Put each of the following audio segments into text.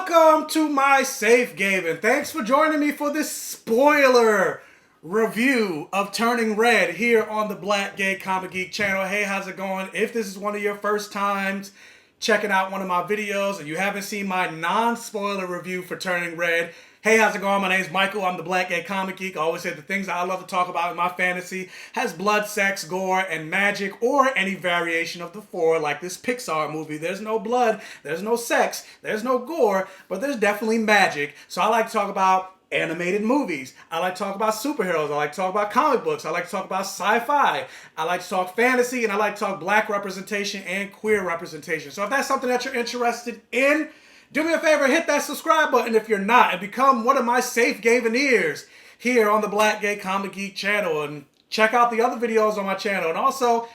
Welcome to my safe game, and thanks for joining me for this spoiler review of Turning Red here on the Black Gay Comic Geek channel. Hey, how's it going? If this is one of your first times checking out one of my videos and you haven't seen my non-spoiler review for Turning Red, hey, how's it going? My name's Michael. I'm the Black Gay Comic Geek. I always say the things that I love to talk about in my fantasy has blood, sex, gore, and magic, or any variation of the four, like this Pixar movie. There's no blood, there's no sex, there's no gore, but there's definitely magic. So I like to talk about animated movies. I like to talk about superheroes. I like to talk about comic books. I like to talk about sci-fi. I like to talk fantasy, and I like to talk black representation and queer representation. So if that's something that you're interested in, do me a favor, hit that subscribe button if you're not, and become one of my safe Gaveneers here on the Black Gay Comic Geek channel. And check out the other videos on my channel. And also,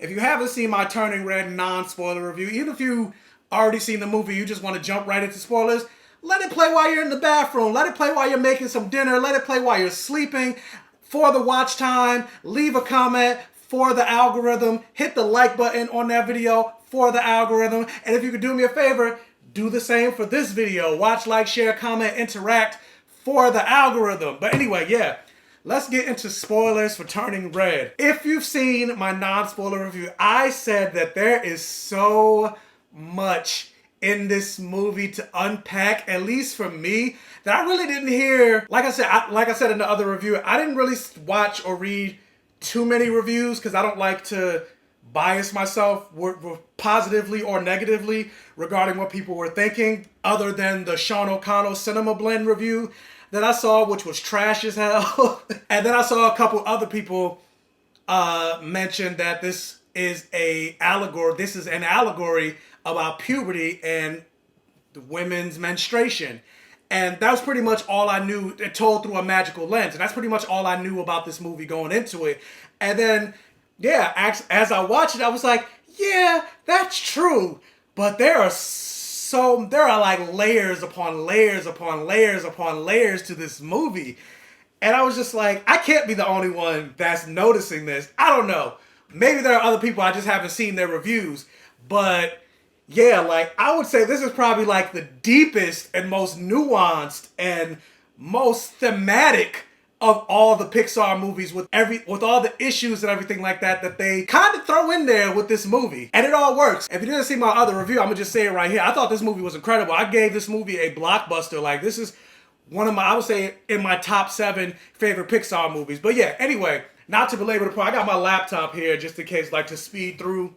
if you haven't seen my Turning Red non-spoiler review, even if you already seen the movie, you just want to jump right into spoilers, let it play while you're in the bathroom. Let it play while you're making some dinner. Let it play while you're sleeping. For the watch time, leave a comment for the algorithm. Hit the like button on that video for the algorithm. And if you could do me a favor, do the same for this video. Watch, like, share, comment, interact for the algorithm. But anyway, yeah, let's get into spoilers for Turning Red. If you've seen my non-spoiler review, I said that there is so much in this movie to unpack, at least for me, that I really didn't hear. Like I said in the other review, I didn't really watch or read too many reviews because I don't like to bias myself positively or negatively regarding what people were thinking, other than the Sean O'Connell Cinema Blend review that I saw, which was trash as hell. And then I saw a couple other people mention that this is an allegory about puberty and the women's menstruation. And that was pretty much all I knew, told through a magical lens. And that's pretty much all I knew about this movie going into it. And then, yeah, as I watched it, I was like, yeah, that's true. But there are like layers upon layers upon layers upon layers to this movie. And I was just like, I can't be the only one that's noticing this. I don't know. Maybe there are other people, I just haven't seen their reviews. But yeah, like, I would say this is probably like the deepest and most nuanced and most thematic of all the Pixar movies, with all the issues and everything like that they kind of throw in there with this movie. And it all works. If you didn't see my other review, I'm gonna just say it right here. I thought this movie was incredible. I gave this movie a blockbuster. Like, this is one of my, I would say, in my top 7 favorite Pixar movies. But yeah, anyway, not to belabor the point, I got my laptop here just in case, like, to speed through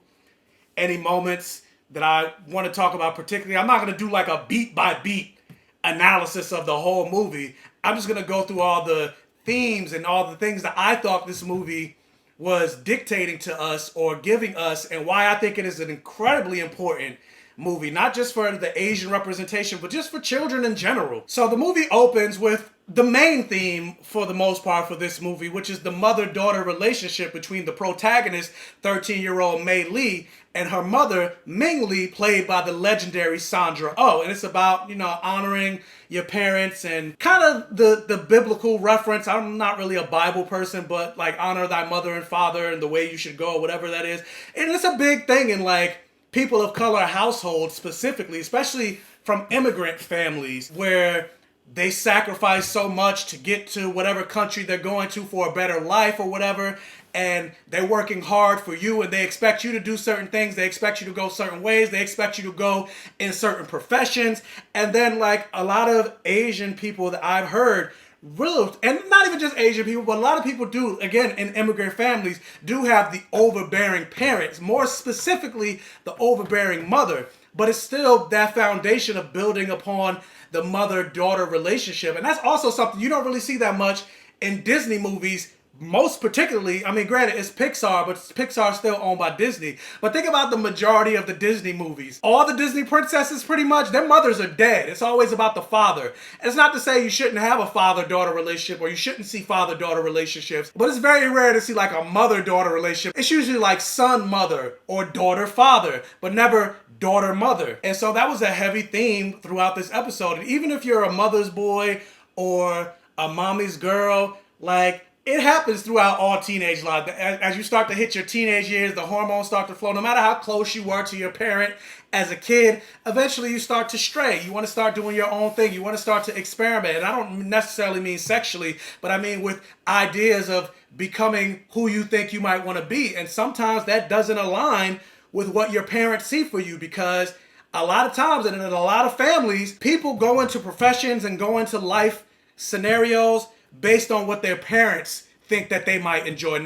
any moments that I want to talk about particularly. I'm not gonna do like a beat by beat analysis of the whole movie. I'm just gonna go through all the themes and all the things that I thought this movie was dictating to us or giving us, and why I think it is an incredibly important movie, not just for the Asian representation, but just for children in general. So the movie opens with the main theme, for the most part, for this movie, which is the mother-daughter relationship between the protagonist, 13-year-old Mei Lee, and her mother, Ming Lee, played by the legendary Sandra Oh. And it's about, you know, honoring your parents and kind of the biblical reference. I'm not really a Bible person, but like, honor thy mother and father and the way you should go, whatever that is. And it's a big thing in like people of color households specifically, especially from immigrant families, where they sacrifice so much to get to whatever country they're going to for a better life or whatever, and they're working hard for you, and they expect you to do certain things. They expect you to go certain ways. They expect you to go in certain professions. And then, like, a lot of Asian people that I've heard, really, and not even just Asian people, but a lot of people do, again, in immigrant families, do have the overbearing parents, more specifically the overbearing mother. But it's still that foundation of building upon the mother-daughter relationship. And that's also something you don't really see that much in Disney movies, most particularly. I mean, granted, it's Pixar, but Pixar's still owned by Disney. But think about the majority of the Disney movies. All the Disney princesses, pretty much, their mothers are dead. It's always about the father. And it's not to say you shouldn't have a father-daughter relationship, or you shouldn't see father-daughter relationships, but it's very rare to see like a mother-daughter relationship. It's usually like son-mother or daughter-father, but never daughter-mother. And so that was a heavy theme throughout this episode. And even if you're a mother's boy or a mommy's girl, like, it happens throughout all teenage life. As you start to hit your teenage years, the hormones start to flow. No matter how close you were to your parent as a kid, eventually you start to stray. You want to start doing your own thing. You want to start to experiment. And I don't necessarily mean sexually, but I mean with ideas of becoming who you think you might want to be. And sometimes that doesn't align with what your parents see for you, because a lot of times, and in a lot of families, people go into professions and go into life scenarios based on what their parents think that they might enjoy.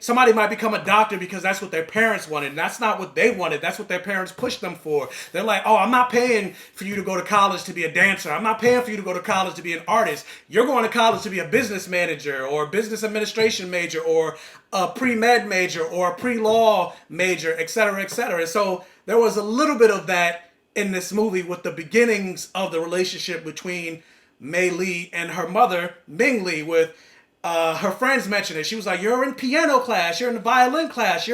Somebody might become a doctor because that's what their parents wanted. And that's not what they wanted. That's what their parents pushed them for. They're like, oh, I'm not paying for you to go to college to be a dancer. I'm not paying for you to go to college to be an artist. You're going to college to be a business manager or a business administration major or a pre-med major or a pre-law major, et cetera, et cetera. And so there was a little bit of that in this movie with the beginnings of the relationship between Mei Li and her mother, Ming Li, with her friends mentioned it. She was like, you're in piano class, you're in the violin class,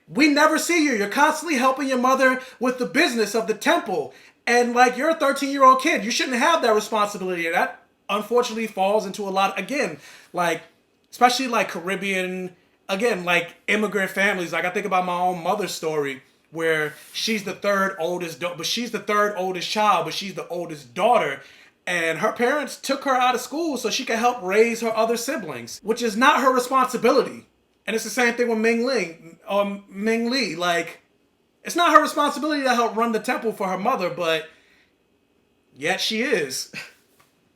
we never see you. You're constantly helping your mother with the business of the temple. And like, you're a 13-year-old kid. You shouldn't have that responsibility. And that unfortunately falls into a lot, again, like, especially like Caribbean, again, like immigrant families. Like I think about my own mother's story where she's the third oldest child, but she's the oldest daughter. And her parents took her out of school so she could help raise her other siblings, which is not her responsibility. And it's the same thing with Ming Li. Like, it's not her responsibility to help run the temple for her mother, but yet she is.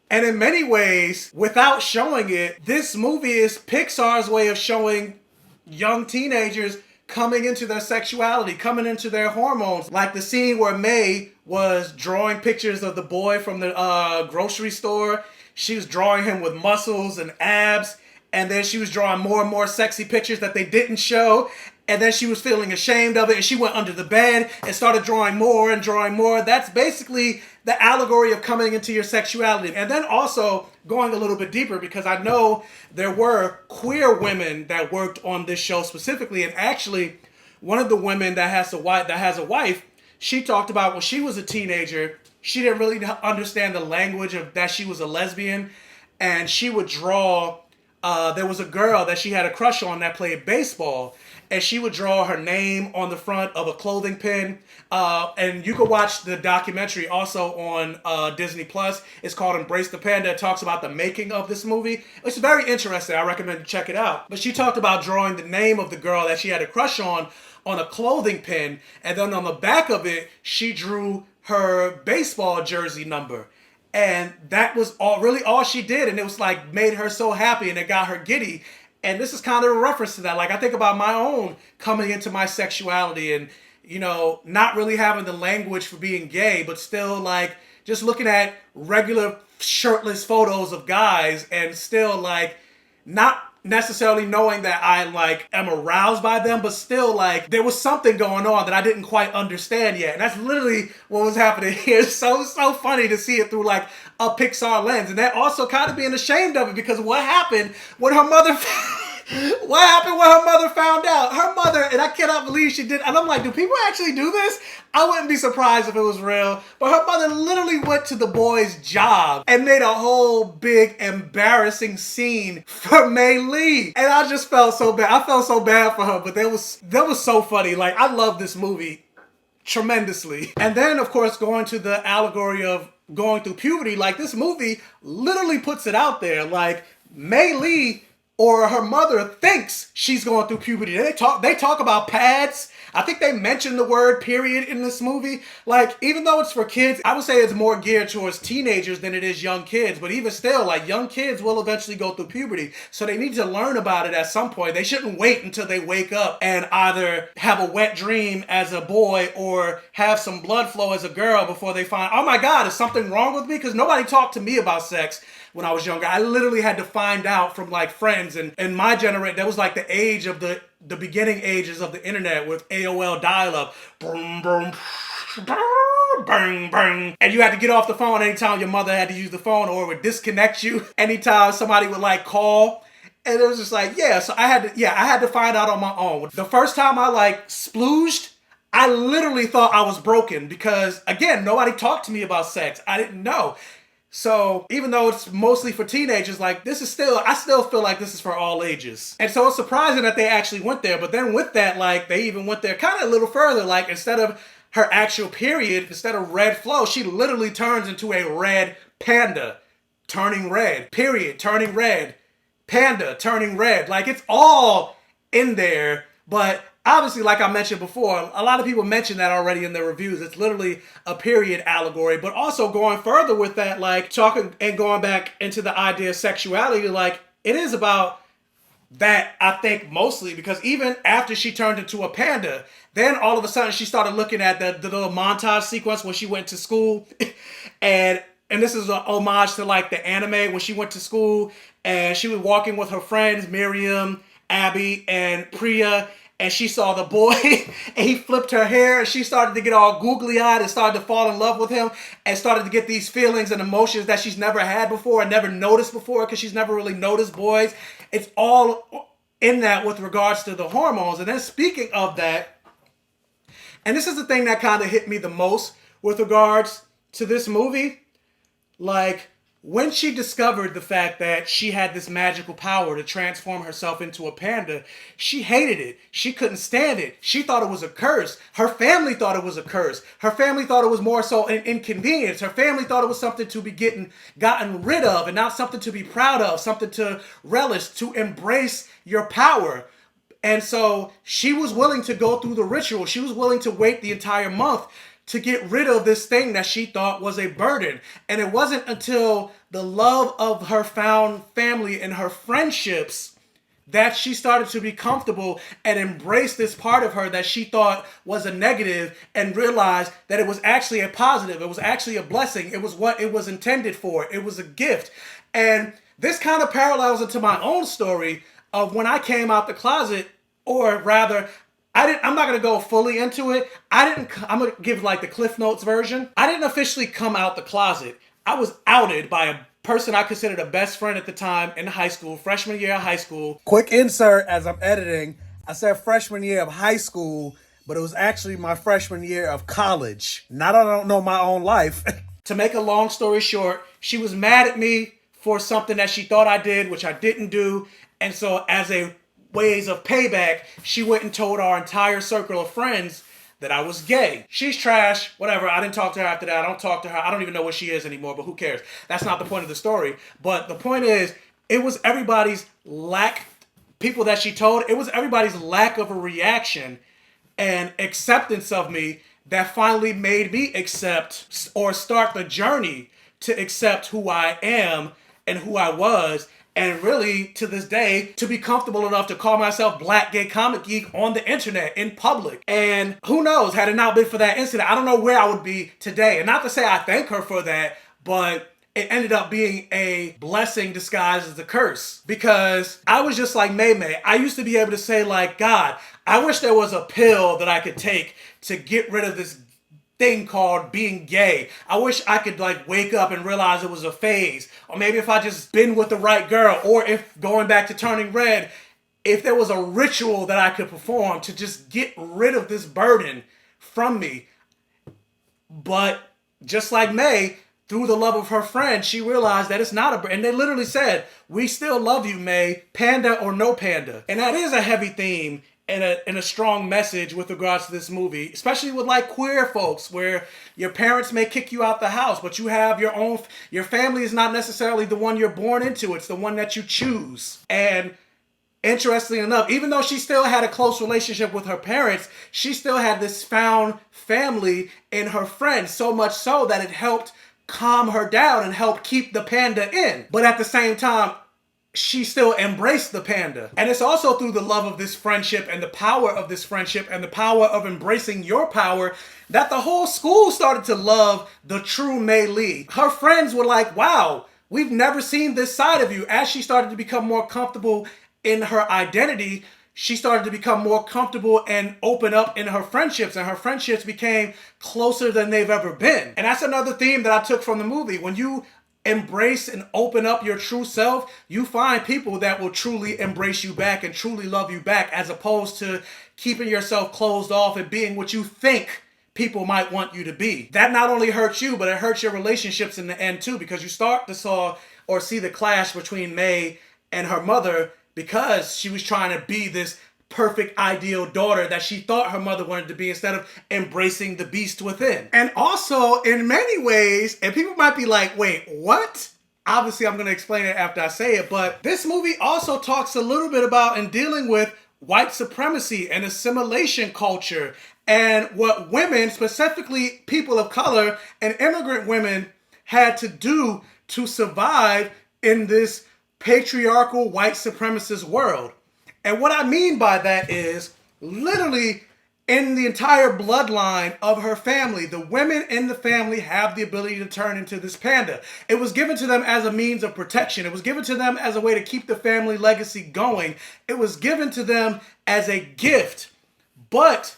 And in many ways, without showing it, this movie is Pixar's way of showing young teenagers coming into their sexuality, coming into their hormones. Like the scene where May was drawing pictures of the boy from the grocery store. She was drawing him with muscles and abs. And then she was drawing more and more sexy pictures that they didn't show. And then she was feeling ashamed of it. And she went under the bed and started drawing more and drawing more. That's basically the allegory of coming into your sexuality. And then also going a little bit deeper, because I know there were queer women that worked on this show specifically. And actually, one of the women that has a wife, she talked about when she was a teenager, she didn't really understand the language of that she was a lesbian. And she would draw, there was a girl that she had a crush on that played baseball. And she would draw her name on the front of a clothing pin. And you can watch the documentary also on Disney Plus. It's called Embrace the Panda. It talks about the making of this movie. It's very interesting. I recommend you check it out. But she talked about drawing the name of the girl that she had a crush on a clothing pin. And then on the back of it, she drew her baseball jersey number. And that was all she did. And it was like made her so happy and it got her giddy. And this is kind of a reference to that. Like I think about my own coming into my sexuality and, you know, not really having the language for being gay, but still like just looking at regular shirtless photos of guys and still like not necessarily knowing that I like am aroused by them, but still like there was something going on that I didn't quite understand yet. And that's literally what was happening here. It's so funny to see it through like a Pixar lens. And then also kind of being ashamed of it, because what happened when her mother found out? Her mother, and I cannot believe she did. And I'm like, do people actually do this? I wouldn't be surprised if it was real. But her mother literally went to the boy's job and made a whole big embarrassing scene for Mei Li. And I just felt so bad. I felt so bad for her, but that was so funny. Like, I love this movie tremendously. And then, of course, going to the allegory of going through puberty, like this movie literally puts it out there. Like, Mei Li or her mother thinks she's going through puberty. They talk about pads. I think they mention the word period in this movie. Like, even though it's for kids, I would say it's more geared towards teenagers than it is young kids. But even still, like, young kids will eventually go through puberty. So they need to learn about it at some point. They shouldn't wait until they wake up and either have a wet dream as a boy or have some blood flow as a girl before they find, oh my God, is something wrong with me? Because nobody talked to me about sex when I was younger. I literally had to find out from like friends, and in my generation, that was like the age of the beginning ages of the internet with AOL dial-up. Boom, boom, bang, bang. And you had to get off the phone anytime your mother had to use the phone, or it would disconnect you anytime somebody would like call. And it was just like, so I had to find out on my own. The first time I like splooged, I literally thought I was broken because, again, nobody talked to me about sex. I didn't know. So even though it's mostly for teenagers, like I still feel like this is for all ages. And so it's surprising that they actually went there. But then with that, like they even went there kind of a little further. Like instead of her actual period, instead of red flow, she literally turns into a red panda, turning red, period, turning red, panda, turning red. Like it's all in there, but obviously, like I mentioned before, a lot of people mention that already in their reviews. It's literally a period allegory, but also going further with that, like talking and going back into the idea of sexuality, like it is about that, I think, mostly because even after she turned into a panda, then all of a sudden she started looking at the little montage sequence when she went to school. And this is an homage to like the anime when she went to school and she was walking with her friends, Miriam, Abby, and Priya, and she saw the boy and he flipped her hair and she started to get all googly-eyed and started to fall in love with him and started to get these feelings and emotions that she's never had before and never noticed before because she's never really noticed boys. It's all in that with regards to the hormones. And then speaking of that, and this is the thing that kind of hit me the most with regards to this movie, like when she discovered the fact that she had this magical power to transform herself into a panda, she hated it. She couldn't stand it. She thought it was a curse. Her family thought it was a curse. Her family thought it was more so an inconvenience. Her family thought it was something to be gotten rid of and not something to be proud of, something to relish, to embrace your power. And so she was willing to go through the ritual. She was willing to wait the entire month to get rid of this thing that she thought was a burden. And it wasn't until the love of her found family and her friendships that she started to be comfortable and embrace this part of her that she thought was a negative and realized that it was actually a positive. It was actually a blessing. It was what it was intended for. It was a gift. And this kind of parallels into my own story of when I came out the closet, or rather, I'm not going to go fully into it. I'm going to give like the Cliff Notes version. I didn't officially come out the closet. I was outed by a person I considered a best friend at the time in high school, freshman year of high school. Quick insert as I'm editing. I said freshman year of high school, but it was actually my freshman year of college. Not I don't know my own life. To make a long story short, she was mad at me for something that she thought I did, which I didn't do. And so as a ways of payback, she went and told our entire circle of friends that I was gay. She's trash, whatever. I didn't talk to her after that. I don't talk to her. I don't even know where she is anymore, but who cares? That's not the point of the story. But the point is, it was everybody's people that she told, it was everybody's lack of a reaction and acceptance of me that finally made me accept or start the journey to accept who I am and who I was. And really, to this day, to be comfortable enough to call myself Black Gay Comic Geek on the internet, in public. And who knows, had it not been for that incident, I don't know where I would be today. And not to say I thank her for that, but it ended up being a blessing disguised as a curse. Because I was just like May. I used to be able to say like, God, I wish there was a pill that I could take to get rid of this thing called being gay. I wish I could like wake up and realize it was a phase. Or maybe if I just been with the right girl, or if going back to turning red, if there was a ritual that I could perform to just get rid of this burden from me. But just like May, through the love of her friend, she realized that it's not a burden. And they literally said, we still love you, May, panda or no panda. And that is a heavy theme and a strong message with regards to this movie, especially with like queer folks, where your parents may kick you out the house, but you have your family is not necessarily the one you're born into, it's the one that you choose. And interestingly enough, even though she still had a close relationship with her parents, she still had this found family in her friends, so much so that it helped calm her down and help keep the panda in. But at the same time, she still embraced the panda. And it's also through the love of this friendship and the power of this friendship and the power of embracing your power that the whole school started to love the true Mei Lee. Her friends were like, wow, we've never seen this side of you. As she started to become more comfortable in her identity, she started to become more comfortable and open up in her friendships, and her friendships became closer than they've ever been. And that's another theme that I took from the movie. When you embrace and open up your true self, you find people that will truly embrace you back and truly love you back, as opposed to keeping yourself closed off and being what you think people might want you to be. That not only hurts you, but it hurts your relationships in the end too, because you start to see the clash between May and her mother because she was trying to be this perfect ideal daughter that she thought her mother wanted to be instead of embracing the beast within. And also, in many ways, and people might be like, wait, what? Obviously, I'm going to explain it after I say it, but this movie also talks a little bit about and dealing with white supremacy and assimilation culture and what women, specifically people of color and immigrant women, had to do to survive in this patriarchal white supremacist world. And what I mean by that is literally in the entire bloodline of her family, the women in the family have the ability to turn into this panda. It was given to them as a means of protection. It was given to them as a way to keep the family legacy going. It was given to them as a gift. But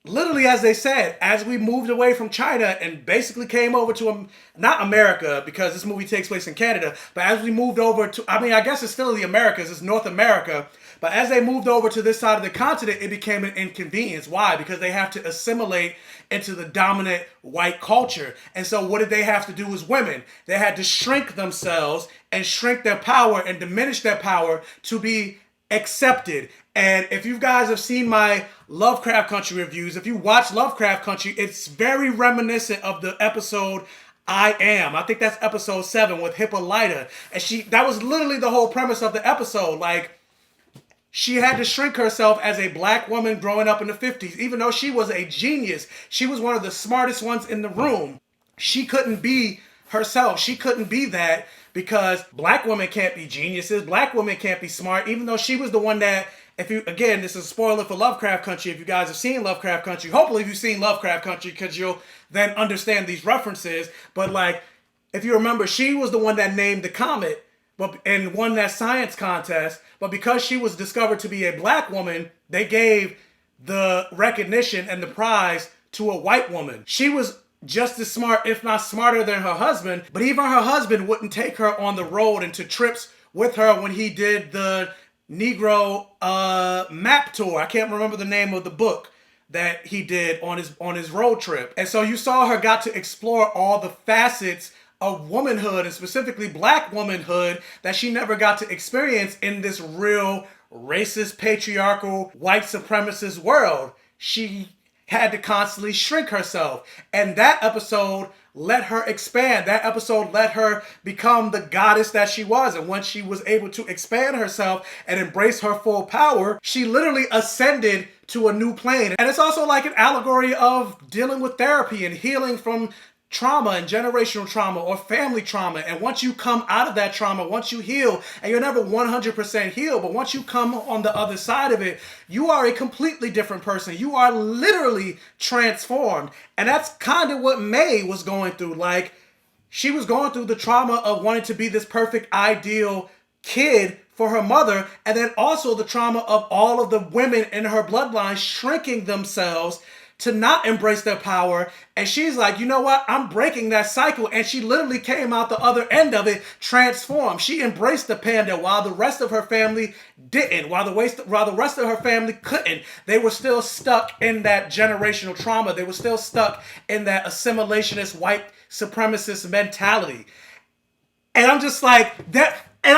literally, as they said, as we moved away from China and basically came over to, not America, because this movie takes place in Canada, but as we moved over to, I guess it's still the Americas, it's North America, but as they moved over to this side of the continent, it became an inconvenience. Why? Because they have to assimilate into the dominant white culture. And so what did they have to do as women? They had to shrink themselves and shrink their power and diminish their power to be accepted. And if you guys have seen my Lovecraft Country reviews, if you watch Lovecraft Country, it's very reminiscent of the episode I Am. I think that's episode 7 with Hippolyta. And that was literally the whole premise of the episode. Like, she had to shrink herself as a black woman growing up in the 50s. Even though she was a genius, she was one of the smartest ones in the room. She couldn't be herself. She couldn't be that because black women can't be geniuses. Black women can't be smart, even though she was the one that, again, this is a spoiler for Lovecraft Country. If you guys have seen Lovecraft Country, hopefully you've seen Lovecraft Country because you'll then understand these references. But like, if you remember, she was the one that named the comet and won that science contest. But because she was discovered to be a black woman, they gave the recognition and the prize to a white woman. She was just as smart, if not smarter than her husband, but even her husband wouldn't take her on the road and to trips with her when he did the Negro map tour. I can't remember the name of the book that he did on his road trip. And so you saw her got to explore all the facets of womanhood, and specifically black womanhood, that she never got to experience in this real racist, patriarchal, white supremacist world. She had to constantly shrink herself. And that episode let her expand. That episode let her become the goddess that she was. And once she was able to expand herself and embrace her full power, she literally ascended to a new plane. And it's also like an allegory of dealing with therapy and healing from trauma and generational trauma or family trauma. And once you come out of that trauma, once you heal, and you're never 100% healed, but once you come on the other side of it, you are a completely different person. You are literally transformed. And that's kind of what May was going through. Like, she was going through the trauma of wanting to be this perfect ideal kid for her mother, and then also the trauma of all of the women in her bloodline shrinking themselves to not embrace their power. And she's like, you know what? I'm breaking that cycle. And she literally came out the other end of it transformed. She embraced the panda while the rest of her family didn't, while the rest of her family couldn't. They were still stuck in that generational trauma. They were still stuck in that assimilationist, white supremacist mentality. And I'm just like, that. And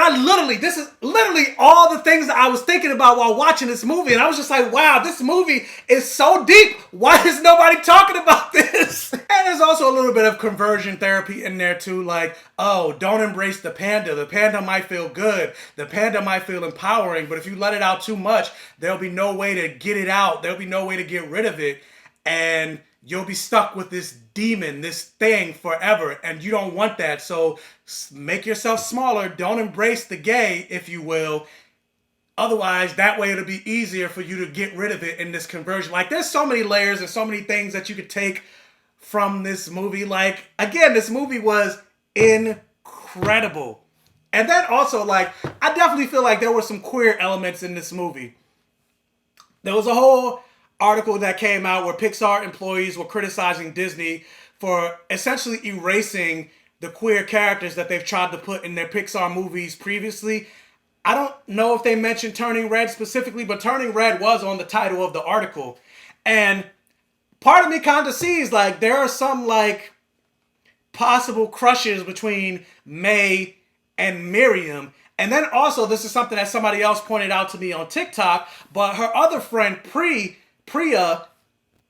this is literally all the things that I was thinking about while watching this movie. And I was just like, wow, this movie is so deep. Why is nobody talking about this? And there's also a little bit of conversion therapy in there too. Like, oh, don't embrace the panda. The panda might feel good. The panda might feel empowering. But if you let it out too much, there'll be no way to get it out. There'll be no way to get rid of it. And you'll be stuck with this demon, this thing forever, and you don't want that. So make yourself smaller. Don't embrace the gay, if you will. Otherwise, that way it'll be easier for you to get rid of it in this conversion. Like, there's so many layers and so many things that you could take from this movie. Like, again, this movie was incredible. And then also, like, I definitely feel like there were some queer elements in this movie. There was a whole article that came out where Pixar employees were criticizing Disney for essentially erasing the queer characters that they've tried to put in their Pixar movies previously. I don't know if they mentioned Turning Red specifically, but Turning Red was on the title of the article. And part of me kind of sees like there are some like possible crushes between May and Miriam. And then also, this is something that somebody else pointed out to me on TikTok, but her other friend, Priya,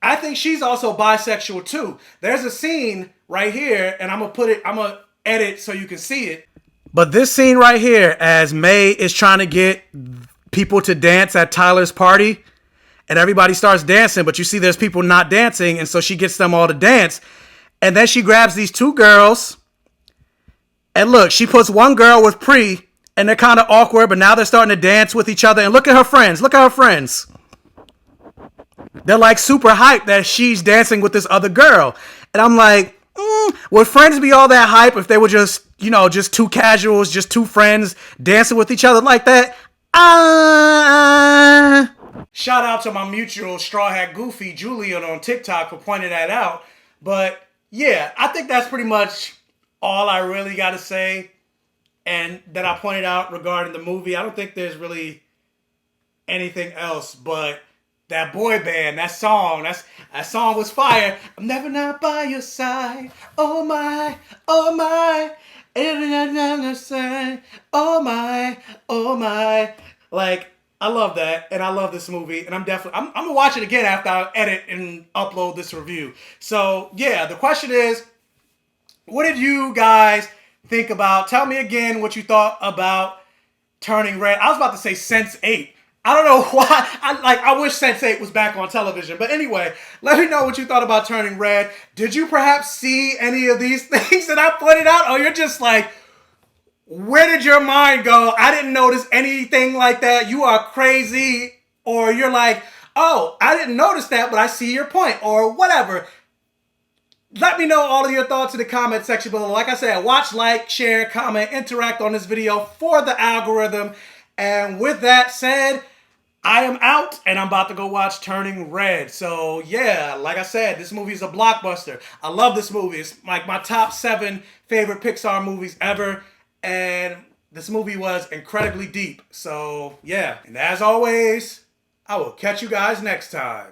I think she's also bisexual too. There's a scene right here, and I'm gonna edit so you can see it. But this scene right here, as May is trying to get people to dance at Tyler's party, and everybody starts dancing, but you see there's people not dancing, and so she gets them all to dance. And then she grabs these two girls, and look, she puts one girl with Pri, and they're kind of awkward, but now they're starting to dance with each other. And look at her friends. Look at her friends. They're like super hyped that she's dancing with this other girl. And I'm like, would friends be all that hype if they were just, just two casuals, just two friends dancing with each other like that? Shout out to my mutual Straw Hat Goofy, Julian, on TikTok for pointing that out. But yeah, I think that's pretty much all I really got to say. And that I pointed out regarding the movie. I don't think there's really anything else, but that boy band, that song was fire. I'm never not by your side. Oh my, oh my. Oh my, oh my. Like, I love that, and I love this movie, and I'm gonna watch it again after I edit and upload this review. So yeah, the question is, what did you guys think about? Tell me again what you thought about Turning Red. I was about to say Sense8. I don't know why. I wish Sense8 was back on television. But anyway, let me know what you thought about Turning Red. Did you perhaps see any of these things that I pointed out? Or you're just like, where did your mind go? I didn't notice anything like that. You are crazy. Or you're like, oh, I didn't notice that, but I see your point. Or whatever. Let me know all of your thoughts in the comment section below. Like I said, watch, like, share, comment, interact on this video for the algorithm. And with that said, I am out and I'm about to go watch Turning Red. So yeah, like I said, this movie is a blockbuster. I love this movie. It's like my top 7 favorite Pixar movies ever. And this movie was incredibly deep. So yeah, and as always, I will catch you guys next time.